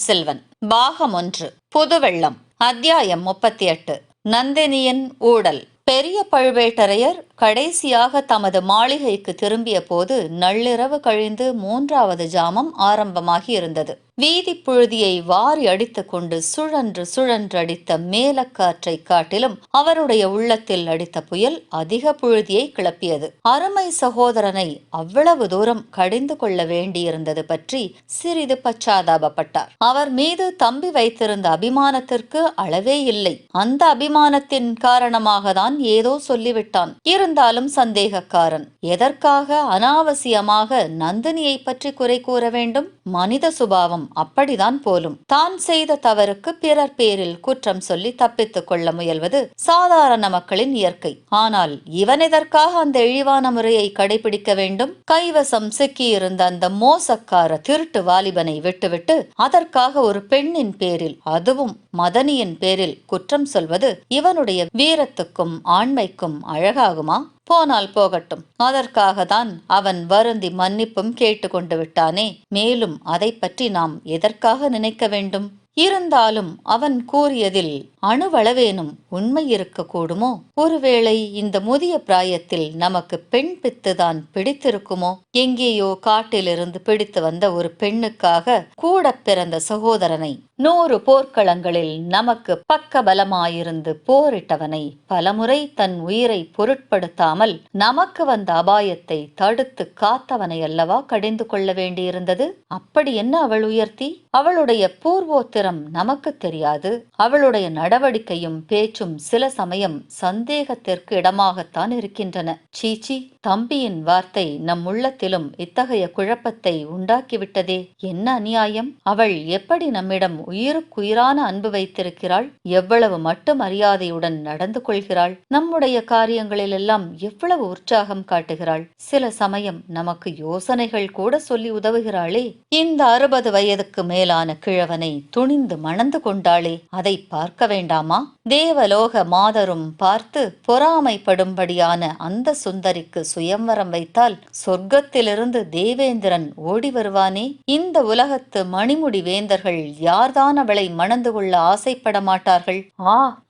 செல்வன். பாகம் 1. புதுவெள்ளம். அத்தியாயம் 38. நந்தினியின் ஊடல். பெரிய பழுவேட்டரையர் கடைசியாக தமது மாளிகைக்கு திரும்பிய போது நள்ளிரவு கழிந்து 3வது ஜாமம் ஆரம்பமாகி இருந்தது. வீதி புழுதியை வாரி அடித்துக் கொண்டு சுழன்று சுழன்று அடித்த மேலக்காற்றை காட்டிலும் அவருடைய உள்ளத்தில் அடித்த புயல் அதிக புழுதியை கிளப்பியது. அருமை சகோதரனை அவ்வளவு தூரம் கடிந்து கொள்ள வேண்டியிருந்தது பற்றி சிறிது பச்சாதாபப்பட்டார். அவர் மீது தம்பி வைத்திருந்த அபிமானத்திற்கு அளவே இல்லை. அந்த அபிமானத்தின் காரணமாக தான் ஏதோ சொல்லிவிட்டான். இருந்தாலும் சந்தேகக்காரன். எதற்காக அனாவசியமாக நந்தினியை பற்றி குறை கூற வேண்டும்? மனித சுபாவம் அப்படிதான் போலும். தான் செய்த தவறுக்கு பிறர் பேரில் குற்றம் சொல்லி தப்பித்துக் கொள்ள முயல்வது சாதாரண மக்களின் இயற்கை. ஆனால் இவன் எதற்காக அந்த இழிவான முறையை கடைபிடிக்க வேண்டும்? கைவசம் சிக்கியிருந்த அந்த மோசக்கார திருட்டு வாலிபனை விட்டுவிட்டு அதற்காக ஒரு பெண்ணின் பேரில், அதுவும் மதனியின் பேரில் குற்றம் சொல்வது இவனுடைய வீரத்துக்கும் ஆண்மைக்கும் அழகாகுமா? போனால் போகட்டும். அதற்காக தான் அவன் வருந்தி மன்னிப்பும் கேட்டு கொண்டு விட்டானே. மேலும் அதை பற்றி நாம் எதற்காக நினைக்க வேண்டும்? இருந்தாலும் அவன் கூறியதில் அணுவளவேனும் உண்மை இருக்க கூடுமோ? ஒருவேளை இந்த முதிய பிராயத்தில் நமக்கு பெண் பித்துதான் பிடித்திருக்குமோ? எங்கேயோ காட்டிலிருந்து பிடித்து வந்த ஒரு பெண்ணுக்காக கூட பிறந்த சகோதரனை, 100 போர்க்களங்களில் நமக்கு பக்க பலமாயிருந்து போரிட்டவனை, பலமுறை தன் உயிரை பொருட்படுத்தாமல் நமக்கு வந்த அபாயத்தை தடுத்து காத்தவனை அல்லவா கடிந்து கொள்ள வேண்டியிருந்தது? அப்படி என்ன அவள் உயர்த்தி? அவளுடைய பூர்வோத்திரம் நமக்கு தெரியாது. அவளுடைய நடவடிக்கையும் பேச்சும் சில சமயம் சந்தேகத்திற்கு இடமாகத்தான் இருக்கின்றன. சீச்சி, தம்பியின் வார்த்தை நம் உள்ளத்திலும் இத்தகைய குழப்பத்தை உண்டாக்கிவிட்டதே. என்ன அநியாயம்! அவள் எப்படி நம்மிடம் உயிருக்குயிரான அன்பு வைத்திருக்கிறாள்! எவ்வளவு மட்டு மரியாதையுடன் நடந்து கொள்கிறாள்! நம்முடைய காரியங்களிலெல்லாம் எவ்வளவு உற்சாகம் காட்டுகிறாள்! சில சமயம் நமக்கு யோசனைகள் கூட சொல்லி உதவுகிறாளே. இந்த 60 வயதுக்கு மேலான கிழவனை துணிந்து மணந்து கொண்டாளே, அதை பார்க்க வேண்டாமா? தேவலோக மாதரும் பார்த்து பொறாமைப்படும்படியான அந்த சுந்தரிக்கு சுயம்வரம் வைத்தால் சொர்க்கத்திலிருந்து தேவேந்திரன் ஓடி வருவானே. இந்த உலகத்து மணிமுடி வேந்தர்கள் யார்தான் அவளை மணந்து கொள்ள ஆசைப்பட மாட்டார்கள்?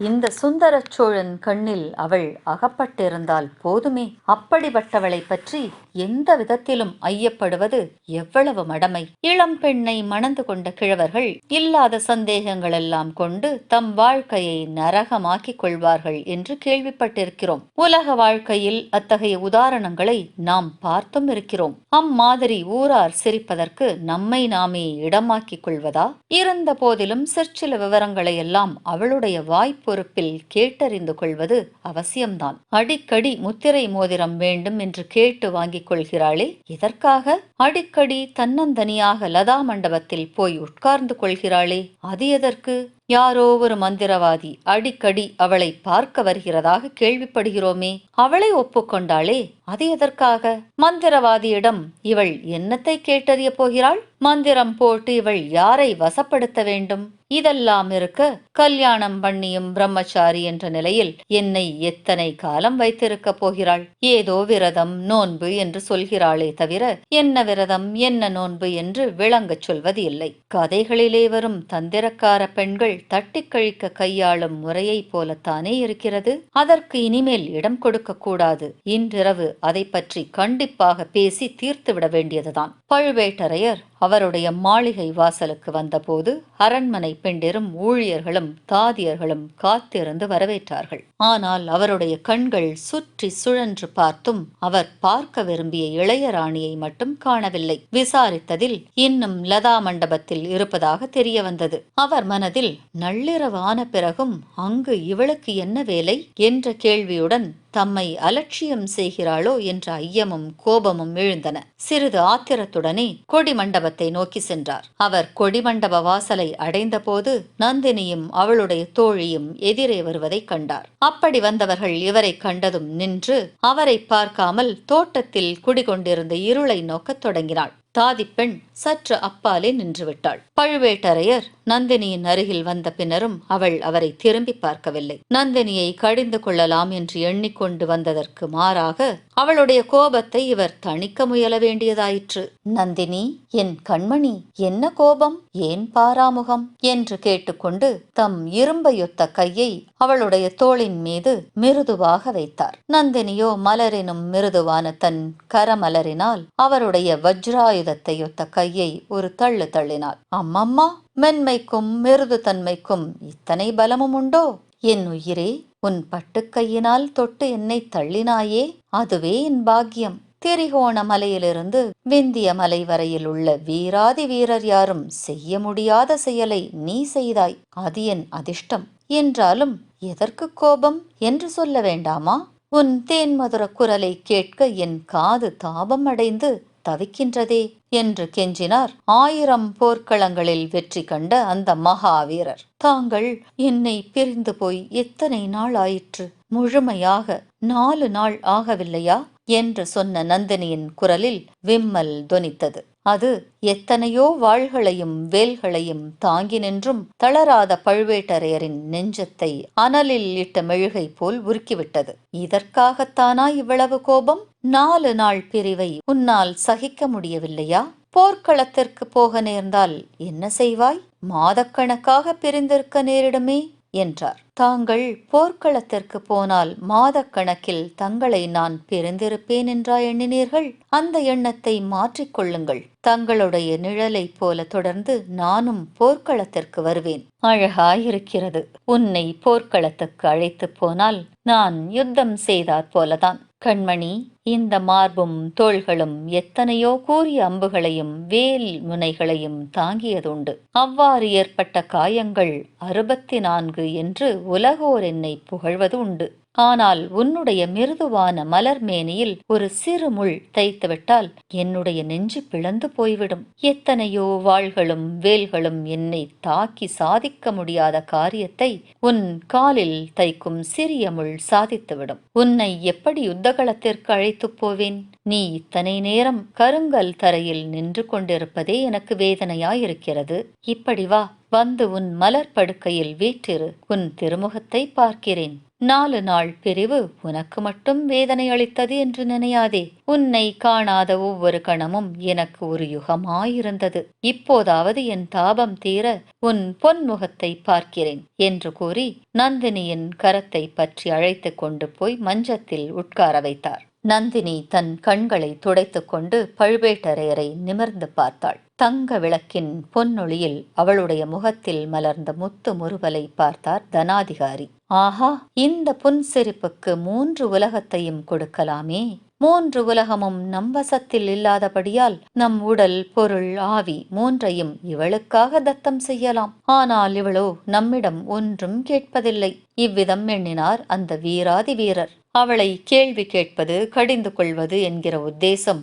இந்த சுந்தர சோழன் கண்ணில் அவள் அகப்பட்டிருந்தால் போதுமே. அப்படிப்பட்டவளை பற்றி எந்த விதத்திலும் ஐயப்படுவது எவ்வளவு மடமை! இளம் பெண்ணை மணந்து கொண்ட கிழவர்கள் இல்லாத சந்தேகங்கள் எல்லாம் கொண்டு தம் வாழ்க்கையை நரகமாக்கிக் கொள்வார்கள் என்று கேள்விப்பட்டிருக்கிறோம். உலக வாழ்க்கையில் அத்தகைய உதாரணங்களை நாம் பார்த்தும் இருக்கிறோம். அம்மாதிரி ஊரார் சிரிப்பதற்கு நம்மை நாமே இடமாக்கிக் கொள்வதா? இருந்த போதிலும் சிற்சில விவரங்களை எல்லாம் அவளுடைய வாய்ப்பொறுப்பில் கேட்டறிந்து கொள்வது அவசியம்தான். அடிக்கடி முத்திரை மோதிரம் வேண்டும் என்று கேட்டு வாங்கிக் கொள்கிறாளே, எதற்காக? அடிக்கடி தன்னந்தனியாக லதா மண்டபத்தில் போய் உட்கார்ந்து கொள்கிறாளே, அது எதற்கு? யாரோ ஒரு மந்திரவாதி அடிக்கடி அவளை பார்க்க வருகிறதாக கேள்விப்படுகிறோமே. அவளை ஒப்புக்கொண்டாளே, அது எதற்காக? மந்திரவாதியிடம் இவள் என்னத்தை கேட்டறிய போகிறாள்? மந்திரம் போட்டு இவள் யாரை வசப்படுத்த வேண்டும்? இதெல்லாம் இருக்க கல்யாணம் பண்ணியும் பிரம்மச்சாரி என்ற நிலையில் என்னை எத்தனை காலம் வைத்திருக்க போகிறாள்? ஏதோ விரதம் நோன்பு என்று சொல்கிறாளே தவிர என்ன விரதம் என்ன நோன்பு என்று விளங்கச் சொல்வது இல்லை. கதைகளிலே வரும் தந்திரக்கார பெண்கள் தட்டி கழிக்க கையாளும் முறையை போலத்தானே இருக்கிறது. அதற்கு இனிமேல் இடம் கொடுக்க கூடாது. இன்றிரவு அதை பற்றி கண்டிப்பாக பேசி தீர்த்துவிட வேண்டியதுதான். பழுவேட்டரையர் அவருடைய மாளிகை வாசலுக்கு வந்தபோது அரண்மனை பெண்டிரும் ஊழியர்களும் தாதியர்களும் காத்திருந்து வரவேற்றார்கள். ஆனால் அவருடைய கண்கள் சுற்றி சுழன்று பார்த்தும் அவர் பார்க்க விரும்பிய இளையராணியை மட்டும் காணவில்லை. விசாரித்ததில் இன்னும் லதா மண்டபத்தில் இருப்பதாக தெரிய வந்தது. அவர் மனதில் நள்ளிரவு ஆன பிறகும் அங்கு இவளுக்கு என்ன வேலை என்ற கேள்வியுடன் தம்மை அலட்சியம் செய்கிறாளோ என்ற ஐயமும் கோபமும் எழுந்தன. சிறிது ஆத்திரத்துடனே கொடிமண்டபத்தை நோக்கி சென்றார். அவர் கொடிமண்டப வாசலை அடைந்த போது நந்தினியும் அவளுடைய தோழியும் எதிரே வருவதை கண்டார். அப்படி வந்தவர்கள் இவரை கண்டதும் நின்று அவரை பார்க்காமல் தோட்டத்தில் குடிகொண்டிருந்த இருளை நோக்கத் தொடங்கினாள். தாதிப்பெண் சற்று அப்பாலே நின்றுவிட்டாள். பழுவேட்டரையர் நந்தினியின் அருகில் வந்த பின்னரும் அவள் அவரை திரும்பி பார்க்கவில்லை. நந்தினியை கடிந்து கொள்ளலாம் என்று எண்ணிக்கொண்டு வந்ததற்கு மாறாக அவளுடைய கோபத்தை இவர் தணிக்க முயல வேண்டியதாயிற்று. நந்தினி, என் கண்மணி, என்ன கோபம், ஏன் பாராமுகம் என்று கேட்டுக்கொண்டு தம் இரும்பையொத்த கையை அவளுடைய தோளின் மீது மிருதுவாக வைத்தார். நந்தினியோ மலரினும் மிருதுவான தன் கரமலரினால் அவருடைய வஜ்ராயுதத்தையொத்த கையை ஒரு தள்ளு தள்ளினாள். அம்மம்மா, மென்மைக்கும் மிருது தன்மைக்கும் இத்தனை பலமும் உண்டோ? என் உயிரே, உன் பட்டுக்கையினால் தொட்டு என்னை தள்ளினாயே, அதுவே என் பாக்கியம். திரிகோண மலையிலிருந்து விந்திய மலை வரையில் உள்ள வீராதி வீரர் யாரும் செய்ய முடியாத செயலை நீ செய்தாய். அது என் அதிர்ஷ்டம். என்றாலும் எதற்கு கோபம் என்று சொல்ல வேண்டாமா? உன் தேன்மதுர குரலை கேட்க என் காது தாபம் அடைந்து தவிக்கின்றதே என்று கெஞ்சினார் 1000 போர்க்களங்களில் வெற்றி கண்ட அந்த மகாவீரர். தாங்கள் என்னை பிரிந்து போய் எத்தனை நாள் ஆயிற்று? முழுமையாக 4 நாள் ஆகவில்லையா என்று சொன்ன நந்தினியின் குரலில் விம்மல் தொனித்தது. அது எத்தனையோ வாள்களையும் வேல்களையும் தாங்கி நின்றும் தளராத பழுவேட்டரையரின் நெஞ்சத்தை அனலில் இட்ட மெழுகை போல் உருக்கிவிட்டது. இதற்காகத்தானா இவ்வளவு கோபம்? 4 நாள் பிரிவை உன்னால் சகிக்க முடியவில்லையா? போர்க்களத்திற்கு போக நேர்ந்தால் என்ன செய்வாய்? மாதக்கணக்காக பிரிந்திருக்க நேரிடுமே என்றார். தாங்கள் போர்க்களத்திற்கு போனால் மாதக்கணக்கில் தங்களை நான் பிரிந்திருப்பேன் என்றா எண்ணினீர்கள்? அந்த எண்ணத்தை மாற்றிக்கொள்ளுங்கள். தங்களுடைய நிழலைப் போல தொடர்ந்து நானும் போர்க்களத்திற்கு வருவேன். அழகாயிருக்கிறது. உன்னை போர்க்களத்துக்கு அழைத்து போனால் நான் யுத்தம் செய்தாற் போலதான். கண்மணி, இந்த மார்பும் தோள்களும் எத்தனையோ கூரிய அம்புகளையும் வேல் முனைகளையும் தாங்கியதுண்டு. அவ்வாறு ஏற்பட்ட காயங்கள் 64 என்று உலகோர் என்னை புகழ்வது உண்டு. ஆனால் உன்னுடைய மிருதுவான மலர் மேனியில் ஒரு சிறு முள் தைத்துவிட்டால் என்னுடைய நெஞ்சு பிளந்து போய்விடும். எத்தனையோ வாள்களும் வேல்களும் என்னை தாக்கி சாதிக்க முடியாத காரியத்தை உன் காலில் தைக்கும் சிறிய முள் சாதித்துவிடும். உன்னை எப்படி யுத்தகளத்திற்கு அழைத்து போவேன்? நீ இத்தனை நேரம் கருங்கல் தரையில் நின்று கொண்டிருப்பதே எனக்கு வேதனையாயிருக்கிறது. இப்படி வா, வந்து உன் மலர் படுக்கையில் வீற்றிரு. உன் திருமுகத்தை பார்க்கிறேன். 4 நாள் பிரிவு உனக்கு மட்டும் வேதனை அளித்தது என்று நினையாதே. உன்னை காணாத ஒவ்வொரு கணமும் எனக்கு ஒரு யுகமாயிருந்தது. இப்போதாவது என் தாபம் தீர உன் பொன்முகத்தை பார்க்கிறேன் என்று கூறி நந்தினியின் கரத்தை பற்றி அழைத்து கொண்டு போய் மஞ்சத்தில் உட்கார வைத்தார். நந்தினி தன் கண்களை துடைத்து கொண்டு பழுவேட்டரையரை நிமிர்ந்து பார்த்தாள். தங்க விளக்கின் பொன்னொளியில் அவளுடைய முகத்தில் மலர்ந்த முத்து முறுவலை பார்த்தார் தனாதிகாரி. ஆஹா, இந்த புன்சிரிப்புக்கு 3 உலகத்தையும் கொடுக்கலாமே. 3 உலகமும் நம் வசத்தில் இல்லாதபடியால் நம் உடல், பொருள், ஆவி 3ஐயும் இவளுக்காக தத்தம் செய்யலாம். ஆனால் இவளோ நம்மிடம் ஒன்றும் கேட்பதில்லை. இவ்விதம் எண்ணினார் அந்த வீராதி வீரர். அவளை கேள்வி கேட்பது, கடிந்து கொள்வது என்கிற உத்தேசம்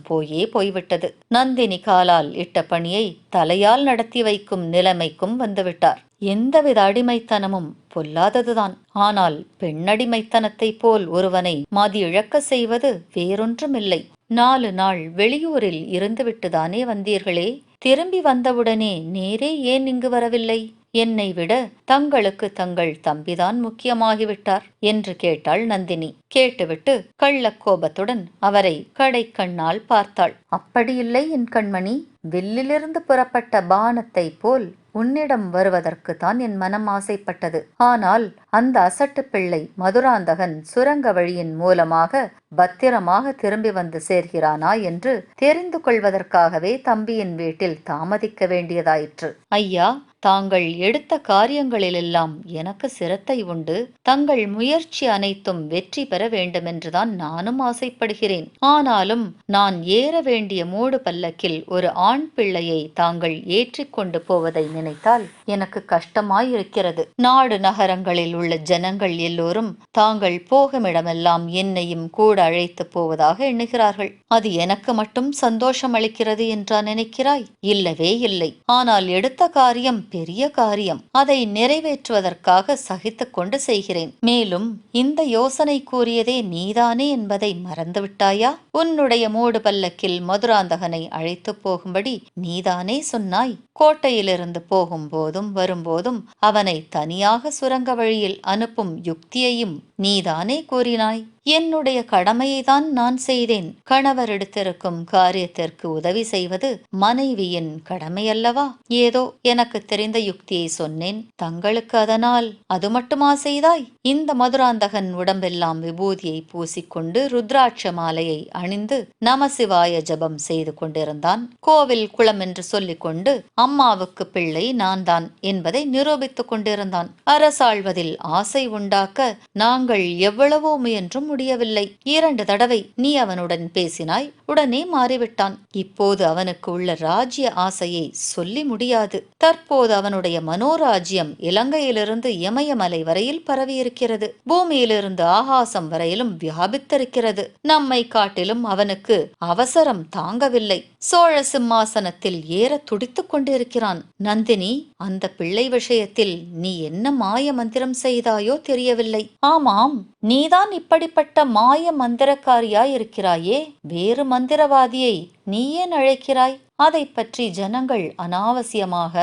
போய்விட்டது. நந்தினி காலால் இட்ட பணியை தலையால் நடத்தி வைக்கும் நிலைமைக்கும் வந்துவிட்டார். எந்தவித அடிமைத்தனமும் பொல்லாததுதான். ஆனால் பெண்ணடிமைத்தனத்தை போல் ஒருவனை மதியிழக்க செய்வது வேறொன்றுமில்லை. 4 நாள் வெளியூரில் இருந்துவிட்டுதானே வந்தீர்களே? திரும்பி வந்தவுடனே நேரே ஏன் இங்கு வரவில்லை? என்னை விட தங்களுக்கு தங்கள் தம்பிதான் முக்கியமாகிவிட்டார் என்று கேட்டாள் நந்தினி. கேட்டுவிட்டு கள்ளக்கோபத்துடன் அவரை கடைக்கண்ணால் பார்த்தாள். அப்படியில்லை என் கண்மணி. வில்லிலிருந்து புறப்பட்ட பானத்தை போல் உன்னிடம் வருவதற்குத்தான் என் மனம் ஆசைப்பட்டது. ஆனால் அந்த அசட்டு பிள்ளை மதுராந்தகன் சுரங்க வழியின் மூலமாக பத்திரமாக திரும்பி வந்து சேர்கிறானா என்று தெரிந்து கொள்வதற்காகவே தம்பியின் வீட்டில் தாமதிக்க வேண்டியதாயிற்று. ஐயா, தாங்கள் எடுத்த காரியங்களிலெல்லாம் எனக்கு சிரத்தை உண்டு. தங்கள் முயற்சி அனைத்தும் வெற்றி பெற வேண்டுமென்றுதான் நானும் ஆசைப்படுகிறேன். ஆனாலும் நான் ஏற வேண்டிய மூடு பல்லக்கில் ஒரு ஆண் பிள்ளையை தாங்கள் ஏற்றிக்கொண்டு போவதை நினைத்தால் எனக்கு கஷ்டமாயிருக்கிறது. நாடு நகரங்களில் உள்ள ஜனங்கள் எல்லோரும் தாங்கள் போகுமிடமெல்லாம் என்னையும் கூட அழைத்து போவதாக எண்ணுகிறார்கள். அது எனக்கு மட்டும் சந்தோஷம் அளிக்கிறது என்றா நினைக்கிறாய்? இல்லவே இல்லை. ஆனால் எடுத்த காரியம் பெரிய காரியம். அதை நிறைவேற்றுவதற்காக சகித்துக் கொண்டு செய்கிறேன். மேலும் இந்த யோசனை கூறியதே நீதானே என்பதை மறந்துவிட்டாயா? உன்னுடைய மூடு பல்லக்கில் மதுராந்தகனை அழைத்துப் போகும்படி நீதானே சொன்னாய். கோட்டையிலிருந்து போகும்போதும் வரும்போதும் அவனை தனியாக சுரங்க வழியில் அனுப்பும் யுக்தியையும் நீதானே கூறினாய். என்னுடைய கடமையைதான் நான் செய்தேன். கணவர் எடுத்திருக்கும் காரியத்திற்கு உதவி செய்வது மனைவியின் கடமையல்லவா? ஏதோ எனக்கு தெரிந்த யுக்தியை சொன்னேன். தங்களுக்கு அதனால் அது மட்டுமா செய்தாய்? இந்த மதுராந்தகன் உடம்பெல்லாம் விபூதியை பூசிக்கொண்டு ருத்ராட்ச மாலையை அணிந்து நமசிவாய ஜபம் செய்து கொண்டிருந்தான். கோவில் குளம் என்று சொல்லிக் கொண்டு அம்மாவுக்கு பிள்ளை நான் தான் என்பதை நிரூபித்துக் கொண்டிருந்தான். அரசாள்வதில் ஆசை உண்டாக்க நாங்கள் எவ்வளவோ முயன்றும் முடியவில்லை. 2 தடவை நீ அவனுடன் பேசினாய். உடனே மாறிவிட்டான். இப்போது அவனுக்கு உள்ள ராஜ்ய ஆசையை சொல்லி முடியாது. தற்போது அவனுடைய மனோராஜ்யம் இலங்கையிலிருந்து இமயமலை வரையில் பரவியிருக்கிறது. பூமியிலிருந்து ஆகாசம் வரையிலும் வியாபித்திருக்கிறது. நம்மை காட்டிலும் அவனுக்கு அவசரம் தாங்கவில்லை. சோழ சிம்மாசனத்தில் ஏற துடித்துக் கொண்டிருக்கிறான். நந்தினி, அந்த பிள்ளை விஷயத்தில் நீ என்ன மாய மந்திரம் செய்தாயோ தெரியவில்லை. ஆமாம், நீதான் இப்படிப்பட்ட மாய மந்திரக்காரியாயிருக்கிறாயே. வேறு மந்திரவாதியை நீ ஏன் அழைக்கிறாய்? அதை பற்றி ஜனங்கள் அனாவசியமாக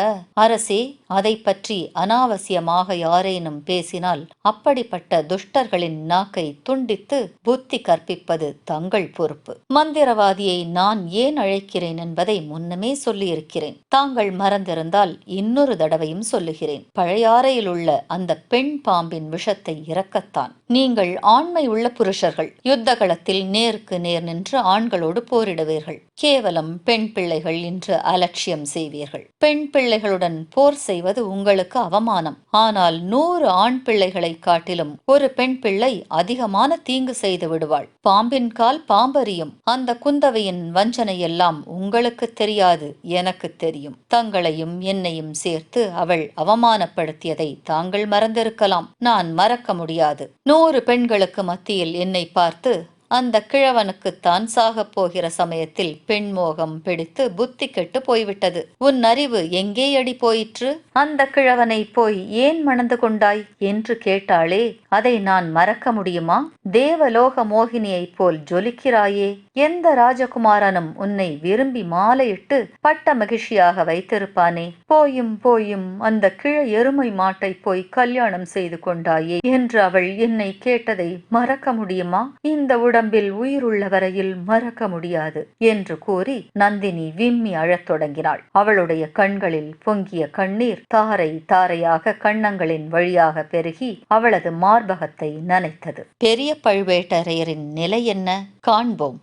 அரசே, அதை பற்றி அனாவசியமாக யாரேனும் பேசினால் அப்படிப்பட்ட துஷ்டர்களின் நாக்கை துண்டித்து புத்தி கற்பிப்பது தங்கள் பொறுப்பு. மந்திரவாதியை நான் ஏன் அழைக்கிறேன் என்பதை முன்னமே சொல்லியிருக்கிறேன். தாங்கள் மறந்திருந்தால் இன்னொரு தடவையும் சொல்லுகிறேன். பழையாறையில் உள்ள அந்த பெண் பாம்பின் விஷத்தை இறக்கத்தான். நீங்கள் ஆண்மை உள்ள புருஷர்கள். யுத்த களத்தில் நேருக்கு நேர் நின்று ஆண்களோடு போரிடுவீர்கள். கேவலம் பெண் பிள்ளைகள் என்று அலட்சியம் செய்வீர்கள். பெண் பிள்ளைகளுடன் போர் செய்வது உங்களுக்கு அவமானம். ஆனால் 100 ஆண் பிள்ளைகளை காட்டிலும் ஒரு பெண் பிள்ளை அதிகமான தீங்கு செய்து விடுவாள். பாம்பின் கால் பாம்பறியும். அந்த குந்தவையின் வஞ்சனை எல்லாம் உங்களுக்கு தெரியாது, எனக்கு தெரியும். தங்களையும் என்னையும் சேர்த்து அவள் அவமானப்படுத்தியதை தாங்கள் மறந்திருக்கலாம். நான் மறக்க முடியாது. 100 பெண்களுக்கு மத்தியில் என்னை பார்த்து, அந்த கிழவனுக்குத்தான் சாகப் போகிற சமயத்தில் பெண்மோகம் பிடித்து புத்தி கெட்டு போய்விட்டது. உன் அறிவு எங்கேயடி போயிற்று? அந்த கிழவனை போய் ஏன் மணந்து கொண்டாய் என்று கேட்டாளே, அதை நான் மறக்க முடியுமா? தேவலோக மோகினியைப் போல் ஜொலிக்கிறாயே. எந்த ராஜகுமாரனும் உன்னை விரும்பி மாலையிட்டு பட்ட மகிழ்ச்சியாக வைத்திருப்பானே. போயும் போயும் அந்த கிழ எருமை மாட்டை போய் கல்யாணம் செய்து கொண்டாயே என்று அவள் என்னை கேட்டதை மறக்க முடியுமா? இந்த உடம்பில் உயிருள்ள வரையில் மறக்க முடியாது என்று கூறி நந்தினி விம்மி அழத் தொடங்கினாள். அவளுடைய கண்களில் பொங்கிய கண்ணீர் தாரை தாரையாக கன்னங்களின் வழியாக பெருகி அவளது மார்பகத்தை நனைத்தது. பெரிய பழுவேட்டரையரின் நிலை என்ன காண்போம்.